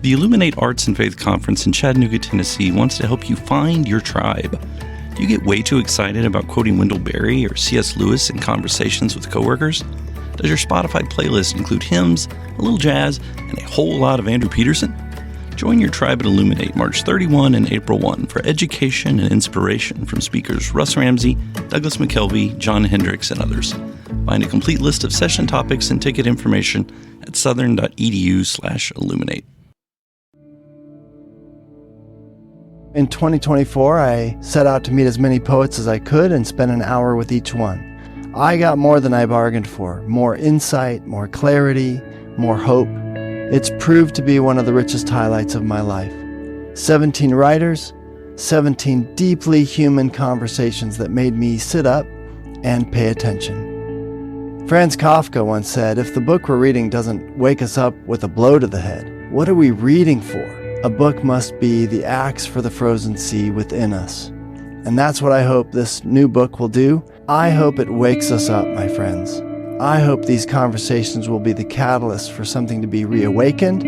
The Illuminate Arts and Faith Conference in Chattanooga, Tennessee wants to help you find your tribe. Do you get way too excited about quoting Wendell Berry or C.S. Lewis in conversations with coworkers? Does your Spotify playlist include hymns, a little jazz, and a whole lot of Andrew Peterson? Join your tribe at Illuminate March 31 and April 1 for education and inspiration from speakers Russ Ramsey, Douglas McKelvey, John Hendricks, and others. Find a complete list of session topics and ticket information at southern.edu/illuminate. In 2024, I set out to meet as many poets as I could and spend an hour with each one. I got more than I bargained for, more insight, more clarity, more hope. It's proved to be one of the richest highlights of my life. 17 writers, 17 deeply human conversations that made me sit up and pay attention. Franz Kafka once said, if the book we're reading doesn't wake us up with a blow to the head, what are we reading for? A book must be the axe for the frozen sea within us. And that's what I hope this new book will do. I hope it wakes us up, my friends. I hope these conversations will be the catalyst for something to be reawakened,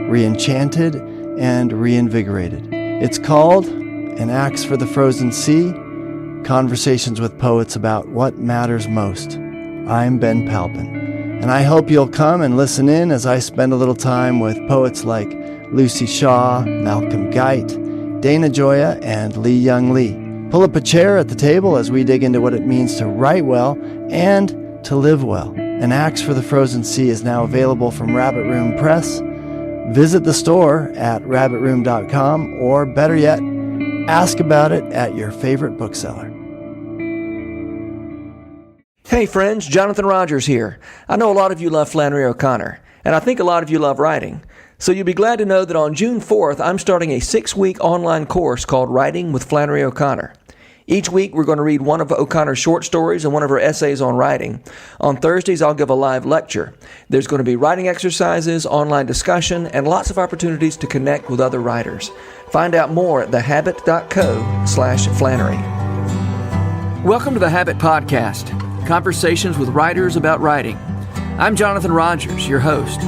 re-enchanted, and reinvigorated. It's called An Axe for the Frozen Sea, Conversations with Poets About What Matters Most. I'm Ben Palpin, and I hope you'll come and listen in as I spend a little time with poets like Lucy Shaw, Malcolm Guite, Dana Gioia, and Lee Young Lee. Pull up a chair at the table as we dig into what it means to write well and to live well. An Axe for the Frozen Sea is now available from Rabbit Room Press. Visit the store at rabbitroom.com, or better yet, ask about it at your favorite bookseller. Hey friends, Jonathan Rogers here. I know a lot of you love Flannery O'Connor, and I think a lot of you love writing. So you'll be glad to know that on June 4th, I'm starting a 6-week online course called Writing with Flannery O'Connor. Each week, we're going to read one of O'Connor's short stories and one of her essays on writing. On Thursdays, I'll give a live lecture. There's going to be writing exercises, online discussion, and lots of opportunities to connect with other writers. Find out more at thehabit.co/Flannery. Welcome to the Habit Podcast, conversations with writers about writing. I'm Jonathan Rogers, your host.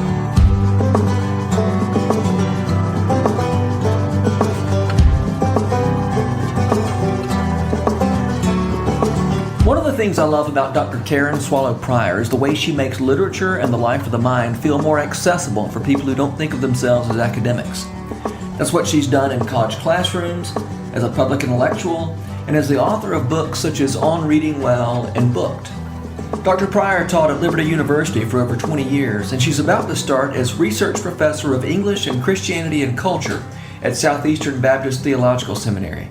One of the things I love about Dr. Karen Swallow Prior is the way she makes literature and the life of the mind feel more accessible for people who don't think of themselves as academics. That's what she's done in college classrooms, as a public intellectual, and as the author of books such as On Reading Well and Booked. Dr. Prior taught at Liberty University for over 20 years, and she's about to start as Research Professor of English and Christianity and Culture at Southeastern Baptist Theological Seminary.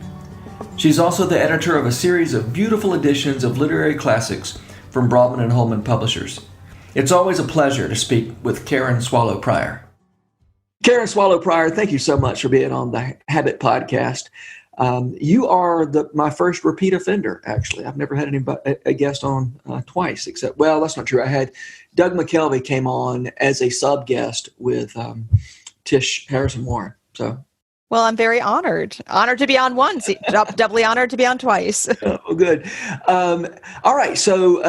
She's also the editor of a series of beautiful editions of literary classics from Broadman and Holman Publishers. It's always a pleasure to speak with Karen Swallow Prior. Karen Swallow Prior, thank you so much for being on the Habit Podcast. You are my first repeat offender, actually. I've never had a guest on twice, except, well, that's not true. I had Doug McKelvey came on as a sub-guest with Tish Harrison Warren. So. Well, I'm very honored. Honored to be on once, doubly honored to be on twice. Oh, good. All right. So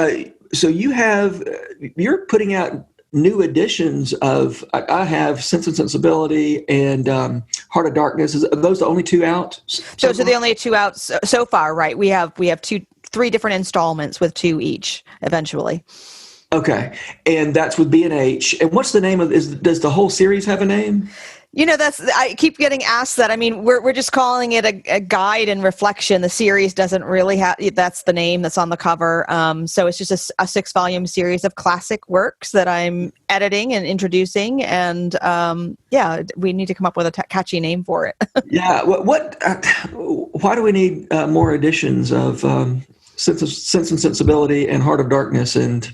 you're putting out new editions of, I have Sense and Sensibility and Heart of Darkness. Are those the only two out? Those are the only two out so far, right? We have three different installments with two each eventually. Okay. And that's with B&H. And what's the name does the whole series have a name? You know, I keep getting asked that. I mean, we're just calling it a guide and reflection. The series doesn't really have, that's the name that's on the cover. So it's just a 6-volume series of classic works that I'm editing and introducing. And we need to come up with a catchy name for it. Yeah. Why do we need more editions of Sense and Sensibility and Heart of Darkness? And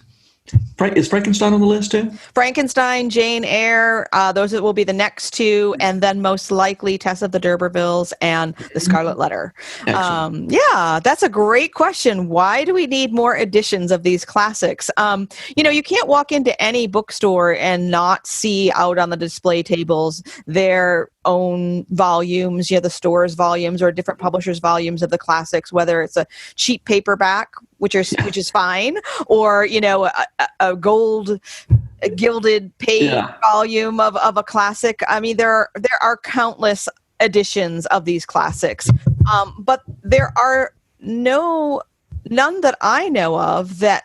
is Frankenstein on the list too? Frankenstein, Jane Eyre, those will be the next two, and then most likely Tess of the D'Urbervilles and The Scarlet Letter. That's a great question. Why do we need more editions of these classics? You can't walk into any bookstore and not see out on the display tables their own volumes, the store's volumes or different publishers' volumes of the classics, whether it's a cheap paperback, which is fine, or a gold a gilded page volume of a classic. I mean, there are countless editions of these classics, but there are none that I know of that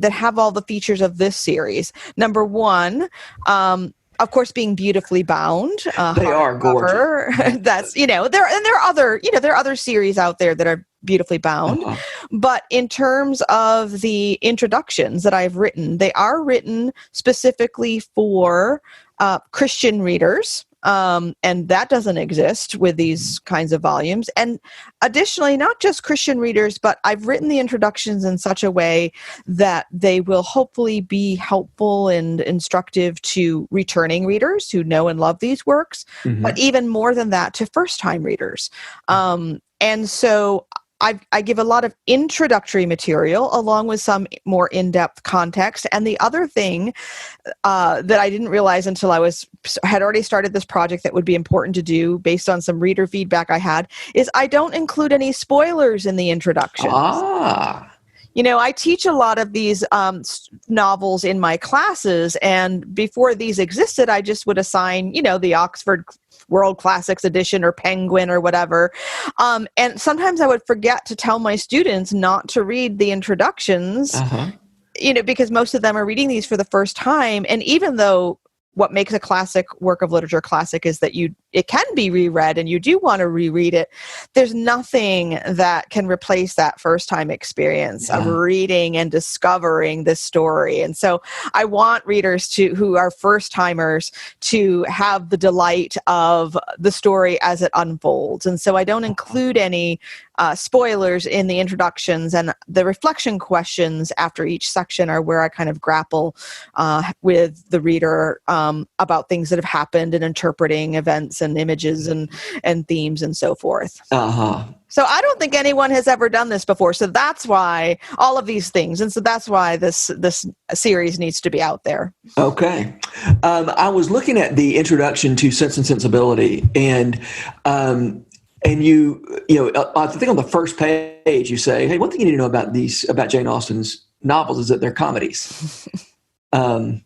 have all the features of this series. Number one, of course, being beautifully bound. They are gorgeous. That's there are other series out there that are beautifully bound. But in terms of the introductions that I've written, they are written specifically for Christian readers. And that doesn't exist with these kinds of volumes. And additionally, not just Christian readers, but I've written the introductions in such a way that they will hopefully be helpful and instructive to returning readers who know and love these works, but even more than that, to first-time readers. And so I give a lot of introductory material along with some more in-depth context. And the other thing that I didn't realize until I had already started this project that would be important to do based on some reader feedback I had is I don't include any spoilers in the introductions. I teach a lot of these novels in my classes, and before these existed, I just would assign, the Oxford World Classics edition or Penguin or whatever. And sometimes I would forget to tell my students not to read the introductions, because most of them are reading these for the first time. And even though what makes a classic work of literature classic is that it can be reread and you do want to reread it, there's nothing that can replace that first-time experience of reading and discovering this story. And so I want readers who are first-timers to have the delight of the story as it unfolds. And so I don't include any spoilers in the introductions, and the reflection questions after each section are where I kind of grapple with the reader about things that have happened and interpreting events and images and themes and so forth. So I don't think anyone has ever done this before. So that's why all of these things. And so that's why this series needs to be out there. Okay. I was looking at the introduction to Sense and Sensibility, and you I think on the first page you say, hey, one thing you need to know about Jane Austen's novels is that they're comedies. And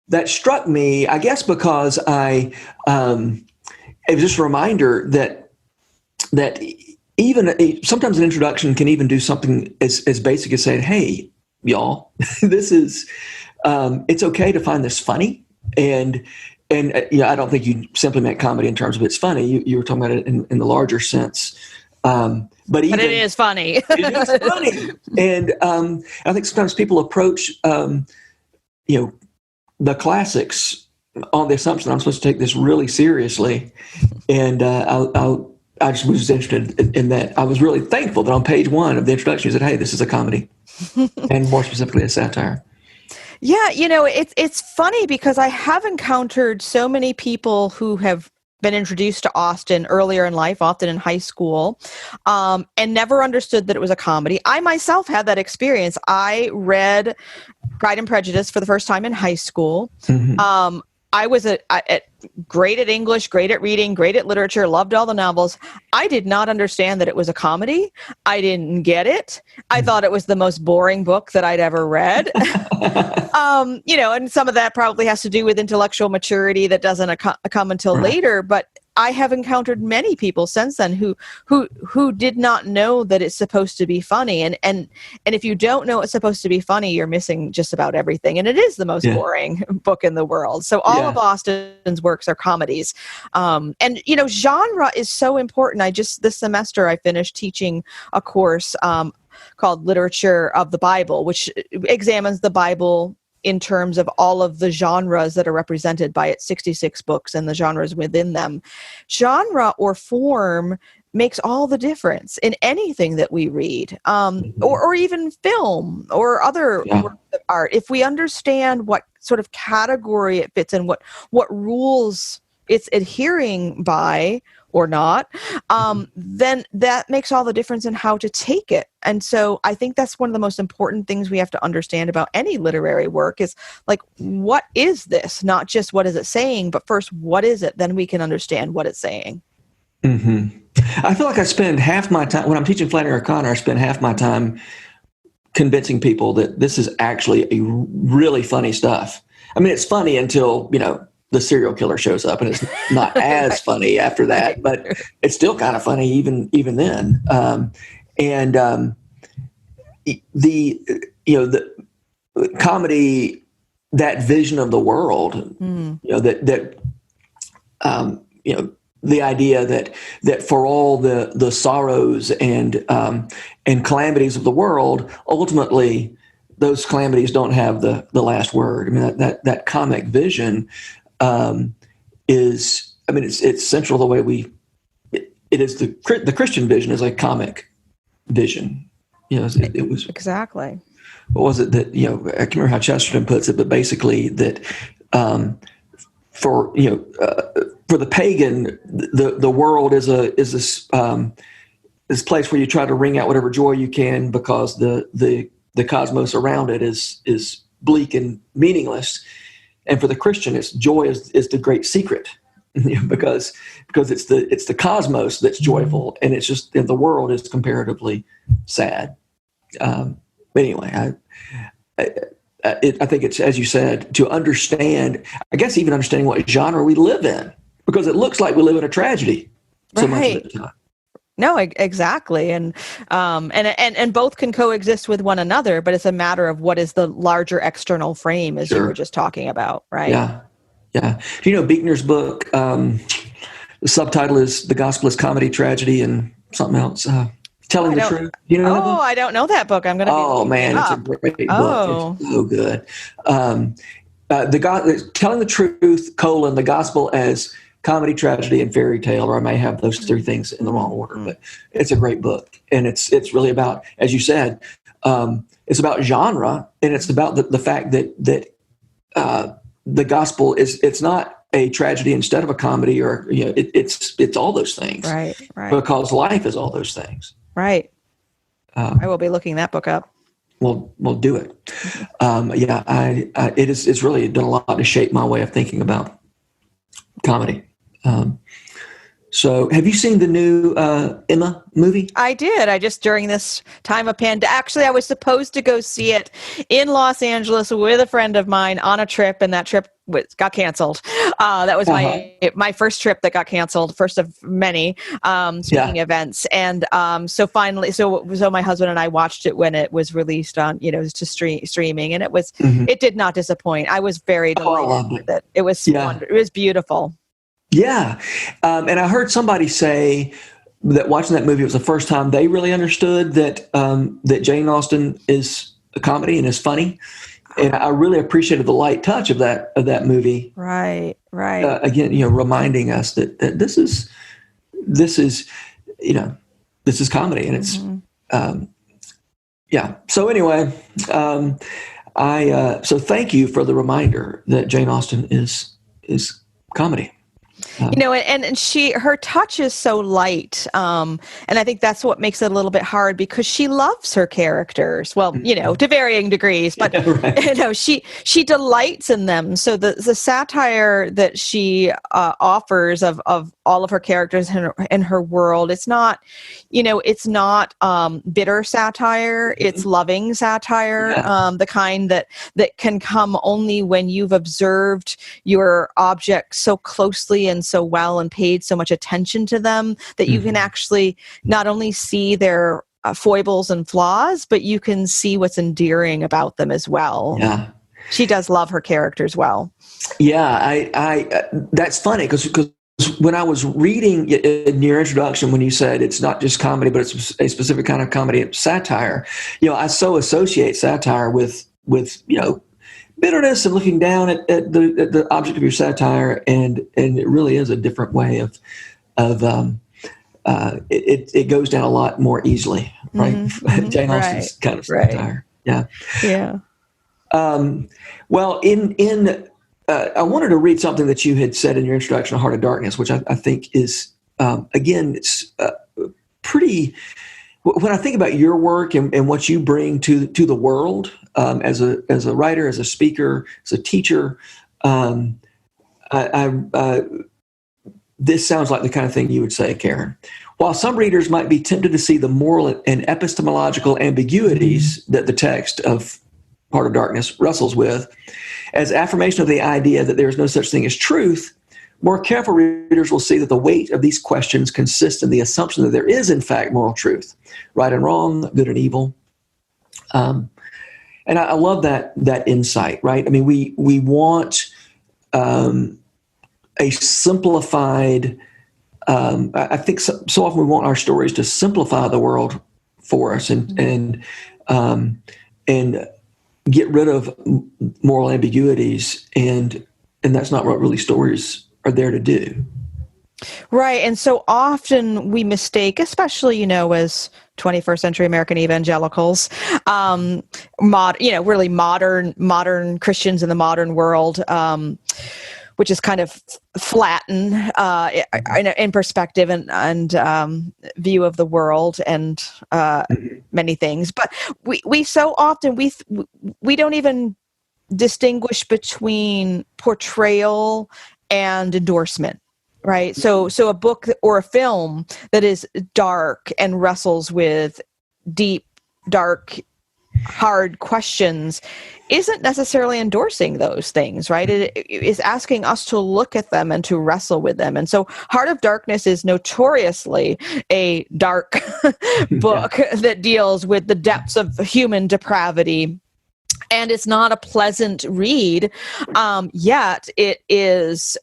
that struck me, I guess, because it was just a reminder that even sometimes an introduction can even do something as basic as saying, hey, y'all, this is it's okay to find this funny. And I don't think you simply meant comedy in terms of it's funny. You were talking about it in the larger sense. But it is funny. It is funny. And I think sometimes people approach, the classics on the assumption I'm supposed to take this really seriously. And I just was interested in that. I was really thankful that on page 1 of the introduction, you said, hey, this is a comedy. And more specifically, a satire. Yeah, it's funny because I have encountered so many people who have been introduced to Austen earlier in life, often in high school, and never understood that it was a comedy. I myself had that experience. I read Pride and Prejudice for the first time in high school. I was great at English, great at reading, great at literature, loved all the novels. I did not understand that it was a comedy. I didn't get it. I thought it was the most boring book that I'd ever read. And some of that probably has to do with intellectual maturity that doesn't come until later. But I have encountered many people since then who did not know that it's supposed to be funny. And if you don't know it's supposed to be funny, you're missing just about everything. And it is the most boring book in the world. So all of Austen's works are comedies. Genre is so important. This semester I finished teaching a course called Literature of the Bible, which examines the Bible in terms of all of the genres that are represented by its 66 books and the genres within them. Genre or form makes all the difference in anything that we read, or even film or other works of art. If we understand what sort of category it fits in, what rules it's adhering by or not, then that makes all the difference in how to take it. And so I think that's one of the most important things we have to understand about any literary work is, like, what is this? Not just what is it saying, but first, what is it? Then we can understand what it's saying. I feel like I spend half my time, when I'm teaching Flannery O'Connor, I spend half my time convincing people that this is actually a really funny stuff. I mean, it's funny until, the serial killer shows up, and it's not as funny after that, but it's still kind of funny even then. The comedy, that vision of the world, the idea that for all the sorrows and calamities of the world, ultimately those calamities don't have the last word. I mean, that comic vision it's central the way it is the Christian vision is a comic vision. It was exactly. What was it that, I can't remember how Chesterton puts it, but basically that for the pagan, the world is this place where you try to wring out whatever joy you can, because the cosmos around it is bleak and meaningless. And for the Christian, joy is the great secret, because it's the cosmos that's joyful, and it's just, and the world is comparatively sad. Anyway, I think it's, as you said, to understand, I guess even understanding what genre we live in, because it looks like we live in a tragedy so much of the time. No, exactly. And both can coexist with one another, but it's a matter of what is the larger external frame, as you were just talking about, right? Yeah. Yeah. Buechner's book, the subtitle is The Gospel is Comedy, Tragedy, and something else. Telling the Truth. I don't know that book. I'm going to Oh, man, it's a great book. It's so good. Telling the Truth, the Gospel as Comedy, Tragedy, and Fairy Tale, or I may have those three things in the wrong order, but it's a great book. And it's really about, as you said, it's about genre, and it's about the fact that the gospel it's not a tragedy instead of a comedy, or it's all those things, right? Because life is all those things, right? I will be looking that book up. We'll do it. It's really done a lot to shape my way of thinking about comedy. So have you seen the new Emma movie? I did. I just, during this time of actually, I was supposed to go see it in Los Angeles with a friend of mine on a trip, and that trip got canceled. That was my first trip that got canceled, first of many speaking events. And so finally, so my husband and I watched it when it was released on, to streaming, and it was, it did not disappoint. I was very delighted with it. It was wonderful. It was beautiful. Yeah. And I heard somebody say that watching that movie was the first time they really understood that Jane Austen is a comedy and is funny. And I really appreciated the light touch of that movie. Right. Again, reminding us that this is comedy, and it's, So anyway, so thank you for the reminder that Jane Austen is comedy. And her touch is so light. And I think that's what makes it a little bit hard, because she loves her characters. Well, to varying degrees, but she delights in them. So the satire that she offers of all of her characters in her world, it's not bitter satire. It's loving satire. The kind that can come only when you've observed your object so closely and so well and paid so much attention to them that you can actually not only see their foibles and flaws, but you can see what's endearing about them as well. Yeah. She does love her characters well. Yeah. I that's funny because when I was reading in your introduction, when you said it's not just comedy, but it's a specific kind of comedy, it's satire, I so associate satire with bitterness and looking down at the object of your satire, and it really is a different way of it goes down a lot more easily, right? Jane Austen's kind of satire, yeah. Well, I wanted to read something that you had said in your introduction, "Heart of Darkness," which I think is again, it's pretty. When I think about your work and what you bring to the world as a writer, as a speaker, as a teacher, this sounds like the kind of thing you would say, Karen. While some readers might be tempted to see the moral and epistemological ambiguities that the text of Heart of Darkness wrestles with as affirmation of the idea that there is no such thing as truth, more careful readers will see that the weight of these questions consists in the assumption that there is, in fact, moral truth, right and wrong, good and evil. And I love that insight, right? I mean, we want a simplified. I think so often we want our stories to simplify the world for us and get rid of moral ambiguities, and that's not what really stories are there to do. Right. And so often we mistake, especially, as 21st century American evangelicals, really modern Christians in the modern world, which is kind of flatten in perspective and view of the world and many things. But we so often, we don't even distinguish between portrayal and endorsement. Right. So a book or a film that is dark and wrestles with deep, dark, hard questions isn't necessarily endorsing those things, right? It is asking us to look at them and to wrestle with them. And so Heart of Darkness is notoriously a dark book that deals with the depths of human depravity. And it's not a pleasant read, yet it is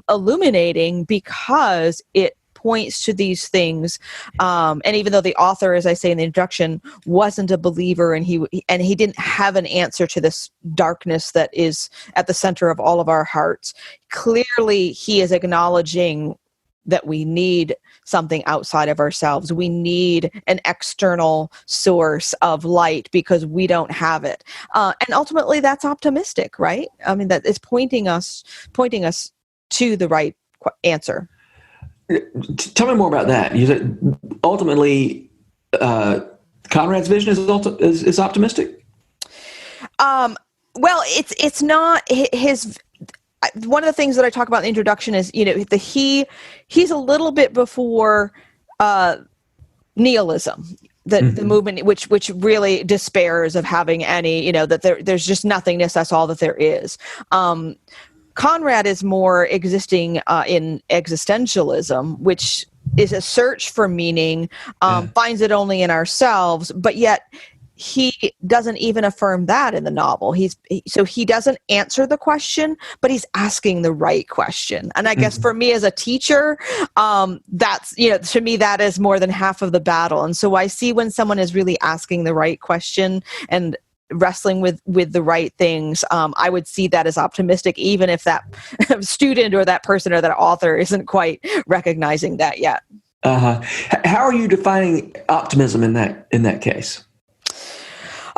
illuminating because it points to these things. And even though the author, as I say in the introduction, wasn't a believer and he didn't have an answer to this darkness that is at the center of all of our hearts, clearly he is acknowledging that we need something outside of ourselves. We need an external source of light because we don't have it. And ultimately that's optimistic, right? I mean, that is pointing us to the right answer. Tell me more about that. You said ultimately Conrad's vision is optimistic? Well, it's not his. One of the things that I talk about in the introduction is, he's a little bit before nihilism, the movement which really despairs of having any, that there's just nothingness. That's all that there is. Conrad is more existing in existentialism, which is a search for meaning, finds it only in ourselves, but yet he doesn't even affirm that in the novel. So he doesn't answer the question, but he's asking the right question. And I guess for me as a teacher, that's, to me, that is more than half of the battle. And so I see when someone is really asking the right question and wrestling with the right things, I would see that as optimistic, even if that student or that person or that author isn't quite recognizing that yet. How are you defining optimism in that case?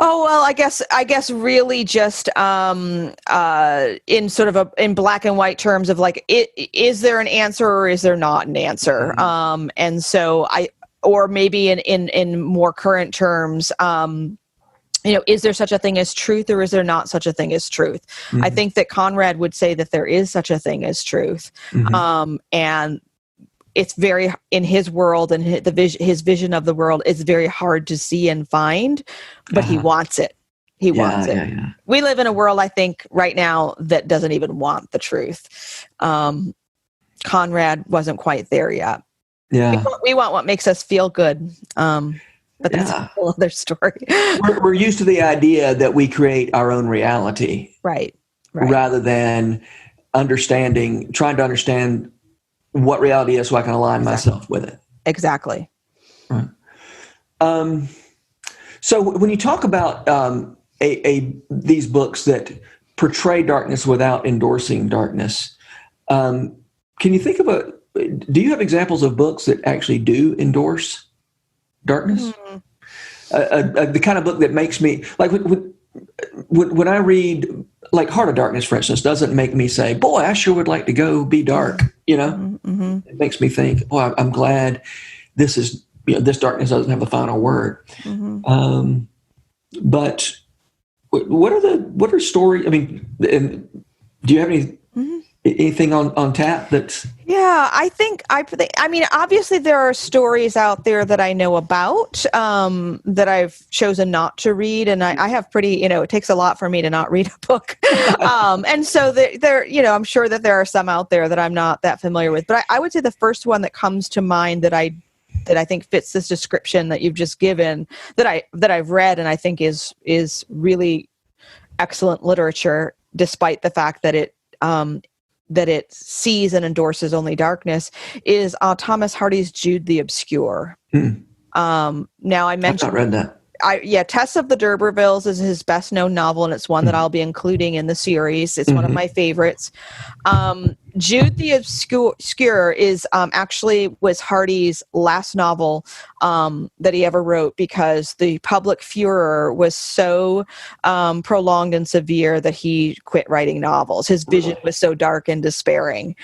Oh, well, I guess really just in sort of in black and white terms of like, is there an answer or is there not an answer? And so or maybe in more current terms, is there such a thing as truth or is there not such a thing as truth? I think that Conrad would say that there is such a thing as truth. And it's very, in his world and his vision of the world, it's very hard to see and find, but he wants it. He wants it. Yeah. We live in a world, I think, right now that doesn't even want the truth. Conrad wasn't quite there yet. Yeah. We want what makes us feel good. But that's a whole other story. We're used to the idea that we create our own reality. Right. Rather than trying to understand what reality is so I can align myself with it. Exactly. Right. So when you talk about these books that portray darkness without endorsing darkness, can you think of do you have examples of books that actually do endorse darkness? The kind of book that makes me, like when I read, like Heart of Darkness, for instance, doesn't make me say, boy, I sure would like to go be dark, It makes me think, boy, I'm glad this darkness doesn't have the final word. But what are stories? I mean, do you have any Anything on tap that's... Yeah, I mean, obviously there are stories out there that I know about that I've chosen not to read, and I have pretty, it takes a lot for me to not read a book, and so there, I'm sure that there are some out there that I'm not that familiar with. But I would say the first one that comes to mind that I think fits this description that you've just given, that I've read and I think is really excellent literature, despite the fact that it sees and endorses only darkness, is Thomas Hardy's Jude the Obscure. Now I mentioned... I've not read that. Tess of the D'Urbervilles is his best known novel, and it's one that I'll be including in the series. It's one of my favorites. Jude the Obscure is actually was Hardy's last novel that he ever wrote, because the public furor was so prolonged and severe that he quit writing novels. His vision was so dark and despairing.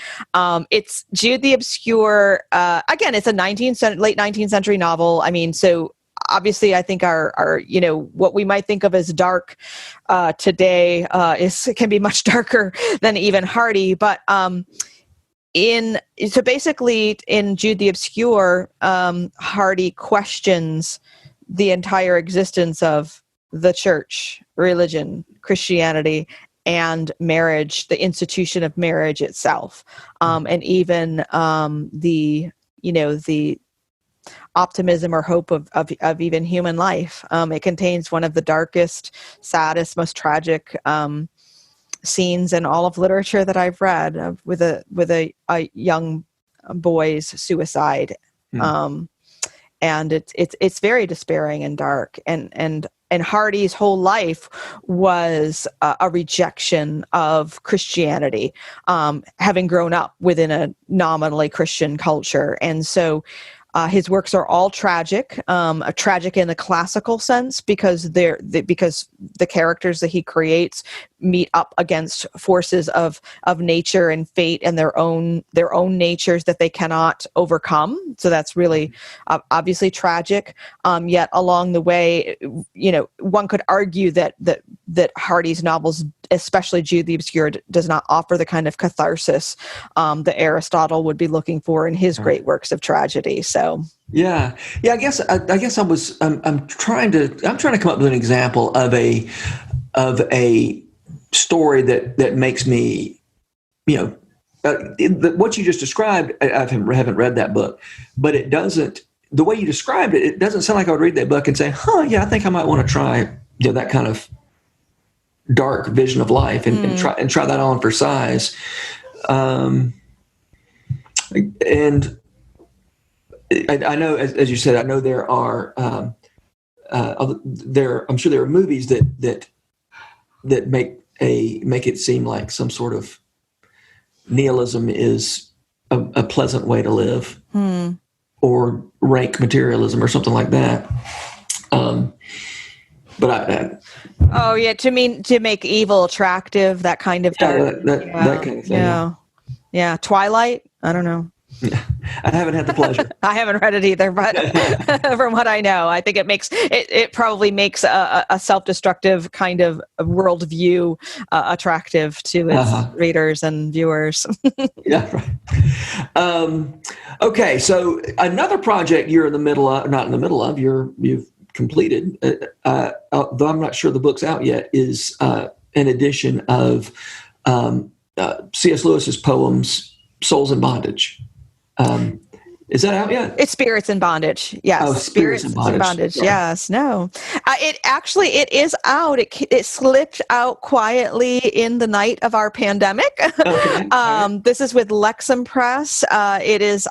It's Jude the Obscure. Again, it's a late 19th century novel. I mean, so obviously I think our what we might think of as dark today can be much darker than even Hardy. But basically in Jude the Obscure, Hardy questions the entire existence of the church, religion, Christianity, and marriage, the institution of marriage itself, and even the optimism or hope of even human life. It contains one of the darkest, saddest, most tragic scenes in all of literature that I've read, with a young boy's suicide. And it's very despairing and dark, and Hardy's whole life was a rejection of Christianity, having grown up within a nominally Christian culture. And so his works are all tragic, tragic in the classical sense, because because the characters that he creates meet up against forces of nature and fate and their own natures that they cannot overcome. So that's really obviously tragic. Yet along the way, one could argue that Hardy's novels, especially Jude the Obscure, does not offer the kind of catharsis that Aristotle would be looking for in his great works of tragedy. So yeah. I guess I'm trying to come up with an example of a story that makes me, what you just described. I haven't read that book, but it doesn't. The way you described it, it doesn't sound like I would read that book and say, yeah, I think I might want to try that kind of dark vision of life and try that on for size. And I know, as you said, I know there are I'm sure there are movies that make it seem like some sort of nihilism is a pleasant way to live, or rank materialism or something like that. But to make evil attractive, that kind of dark, that kind of thing. Yeah. Twilight. I don't know. I haven't had the pleasure. I haven't read it either, but from what I know, I think it probably makes a self-destructive kind of worldview attractive to its readers and viewers. Yeah, right. Okay, so another project you're you've completed, though I'm not sure the book's out yet, is an edition of C.S. Lewis's poems, Souls in Bondage. Is that out yet? It's Spirits in Bondage. Yes. Oh, Spirits in Bondage. Yes. No. It is out. It slipped out quietly in the night of our pandemic. Okay. This is with Lexham Press. It is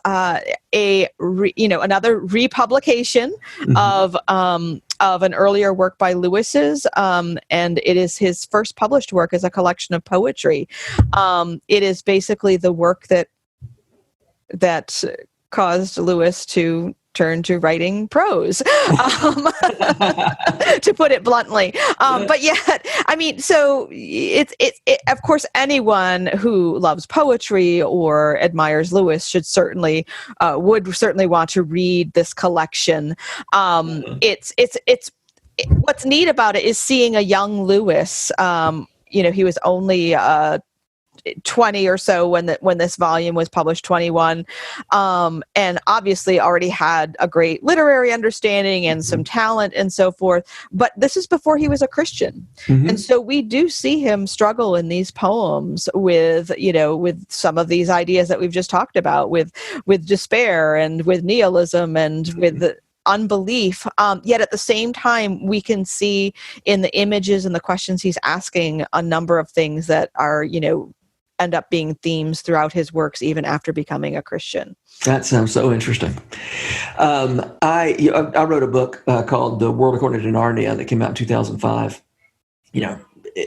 another republication of an earlier work by Lewis's, and it is his first published work as a collection of poetry. It is basically the work that caused Lewis to turn to writing prose, to put it bluntly. But yet, I mean, so it of course, anyone who loves poetry or admires Lewis would certainly want to read this collection. It's what's neat about it is seeing a young Lewis. He was only 20 or so when this volume was published, 21, and obviously already had a great literary understanding and some talent and so forth. But this is before he was a Christian, and so we do see him struggle in these poems with with some of these ideas that we've just talked about, with despair and with nihilism and with the unbelief. Yet at the same time, we can see in the images and the questions he's asking a number of things that are end up being themes throughout his works, even after becoming a Christian. That sounds so interesting. I wrote a book called The World According to Narnia that came out in 2005.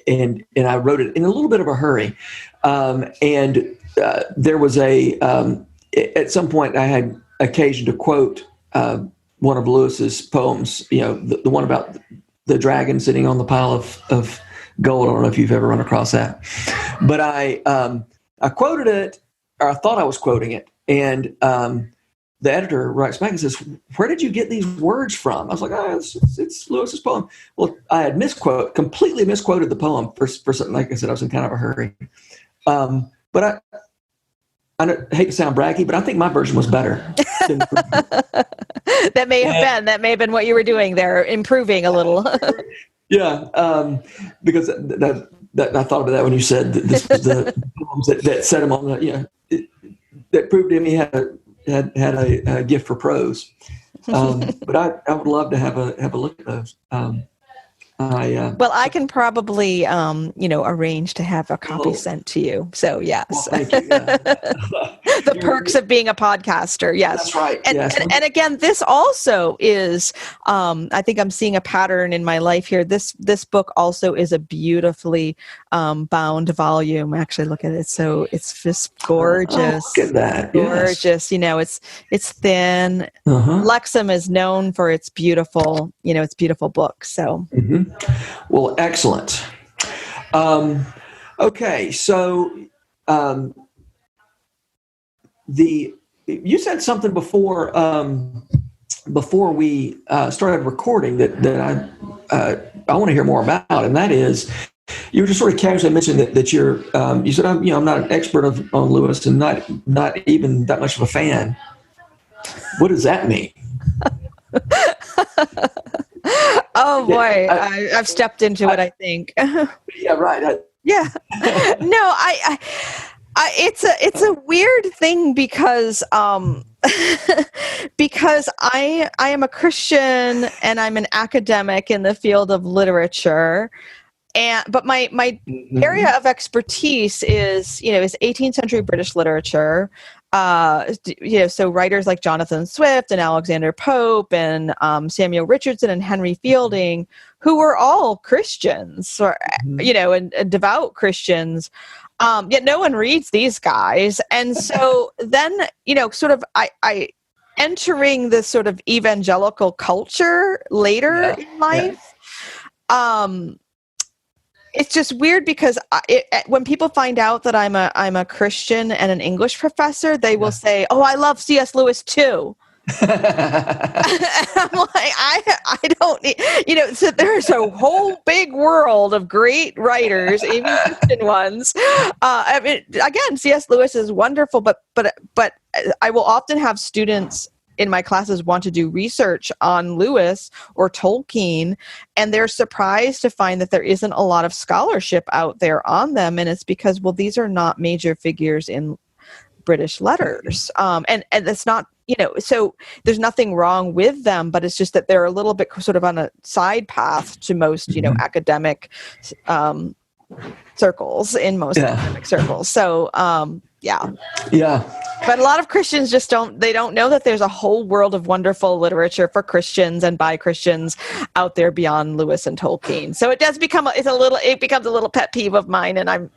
And I wrote it in a little bit of a hurry. There was at some point I had occasion to quote one of Lewis's poems. The one about the dragon sitting on the pile of gold. I don't know if you've ever run across that, but I quoted it, or I thought I was quoting it, and the editor writes back and says, "Where did you get these words from?" I was like, it's Lewis's poem. Well, I had completely misquoted the poem for something. Like I said, I was in kind of a hurry. But I hate to sound braggy, but I think my version was better. That may have been what you were doing there, improving a little. Yeah, because that I thought about that when you said that this was the poems that set him on that proved to him he had a gift for prose. But I would love to have a look at those. Well, I can probably arrange to have a copy sent to you. So yes, well, thank you. The perks of being a podcaster. Yes, that's right. And again, this also is. I think I'm seeing a pattern in my life here. This book also is a beautifully bound volume. Actually, look at it. So it's just gorgeous. Oh, look at that. Gorgeous. Yes. It's thin. Lexham is known for its beautiful, its beautiful books. So. Mm-hmm. Well, excellent. Okay, so you said something before we started recording that I want to hear more about, and that is you were just sort of casually mentioning that you're you said I'm not an expert on Lewis and not even that much of a fan. What does that mean? Oh boy, I've stepped into it, I think. Yeah, right. Yeah. No, it's a weird thing because because I am a Christian and I'm an academic in the field of literature. But my area of expertise is 18th century British literature. So writers like Jonathan Swift and Alexander Pope and Samuel Richardson and Henry Fielding, who were all Christians, or and devout Christians. Yet no one reads these guys, and so then sort of I entering this sort of evangelical culture later in life. It's just weird because when people find out that I'm a Christian and an English professor, they will say, "Oh, I love C.S. Lewis too." I'm like, I don't need, so there's a whole big world of great writers, even Christian ones. I mean, again, C.S. Lewis is wonderful, but I will often have students in my classes want to do research on Lewis or Tolkien, and they're surprised to find that there isn't a lot of scholarship out there on them. And it's because, well, these are not major figures in British letters. And it's not, so there's nothing wrong with them, but it's just that they're a little bit sort of on a side path to most, academic circles, in most academic circles. So, Yeah. But a lot of Christians just don't know that there's a whole world of wonderful literature for Christians and by Christians out there beyond Lewis and Tolkien. So it does becomes a little pet peeve of mine, and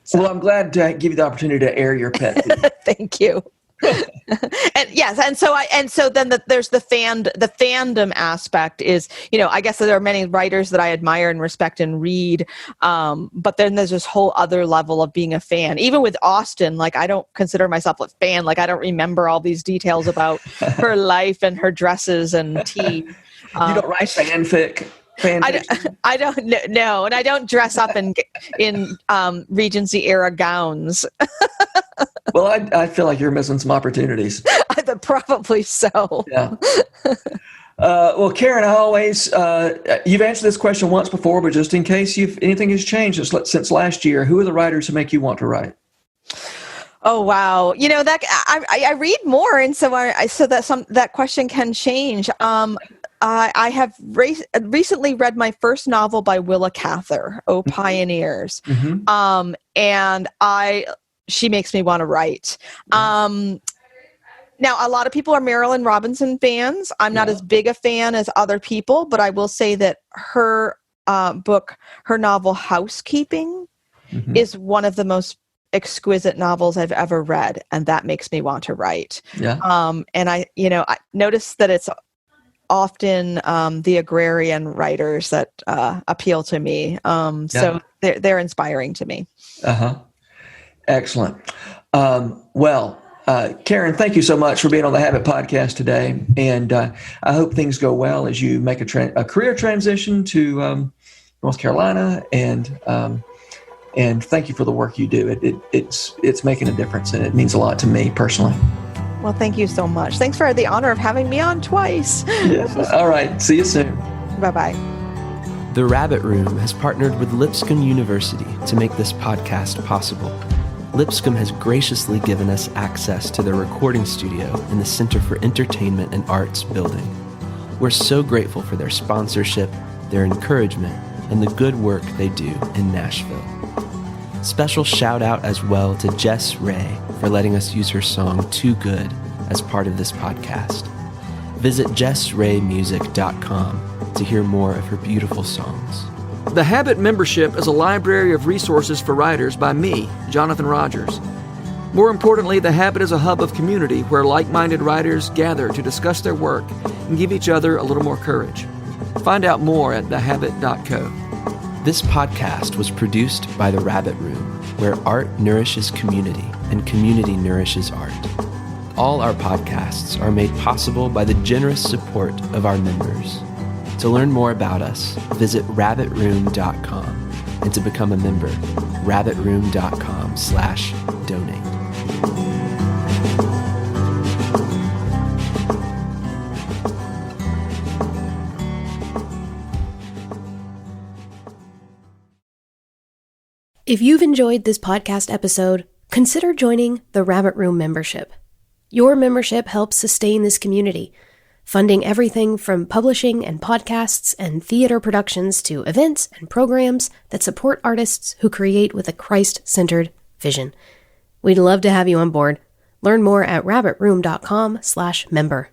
So. Well, I'm glad to give you the opportunity to air your pet peeve. Thank you. and so then there's the fandom aspect is, I guess there are many writers that I admire and respect and read, but then there's this whole other level of being a fan. Even with Austen, like, I don't consider myself a fan. Like, I don't remember all these details about her life and her dresses and tea. You don't write fanfic? I don't know, and I don't dress up in Regency era gowns. Well, I feel like you're missing some opportunities. Probably so. Yeah. Well, Karen, I always you've answered this question once before, but just in case anything has changed since last year, who are the writers who make you want to write? Oh wow! That I read more, and so that question can change. I have recently read my first novel by Willa Cather, "Oh Pioneers," and she makes me want to write. Now, a lot of people are Marilyn Robinson fans. I'm not as big a fan as other people, but I will say that her novel Housekeeping is one of the most exquisite novels I've ever read, and that makes me want to write. Yeah. And I noticed that it's often the agrarian writers that appeal to me. So they're inspiring to me. Excellent. Karen, thank you so much for being on the Habit Podcast today. And I hope things go well as you make a career transition to North Carolina. And thank you for the work you do. It's making a difference, and it means a lot to me personally. Well, thank you so much. Thanks for the honor of having me on twice. Yes. All right. See you soon. Bye-bye. The Rabbit Room has partnered with Lipscomb University to make this podcast possible. Lipscomb has graciously given us access to their recording studio in the Center for Entertainment and Arts building. We're so grateful for their sponsorship, their encouragement, and the good work they do in Nashville. Special shout out as well to Jess Ray for letting us use her song Too Good as part of this podcast. Visit jessraymusic.com to hear more of her beautiful songs. The Habit membership is a library of resources for writers by me, Jonathan Rogers. More importantly, The Habit is a hub of community where like-minded writers gather to discuss their work and give each other a little more courage. Find out more at thehabit.co. This podcast was produced by The Rabbit Room, where art nourishes community and community nourishes art. All our podcasts are made possible by the generous support of our members. To learn more about us, visit rabbitroom.com, and to become a member, rabbitroom.com/donate. If you've enjoyed this podcast episode, consider joining the Rabbit Room membership. Your membership helps sustain this community, funding everything from publishing and podcasts and theater productions to events and programs that support artists who create with a Christ-centered vision. We'd love to have you on board. Learn more at rabbitroom.com/member.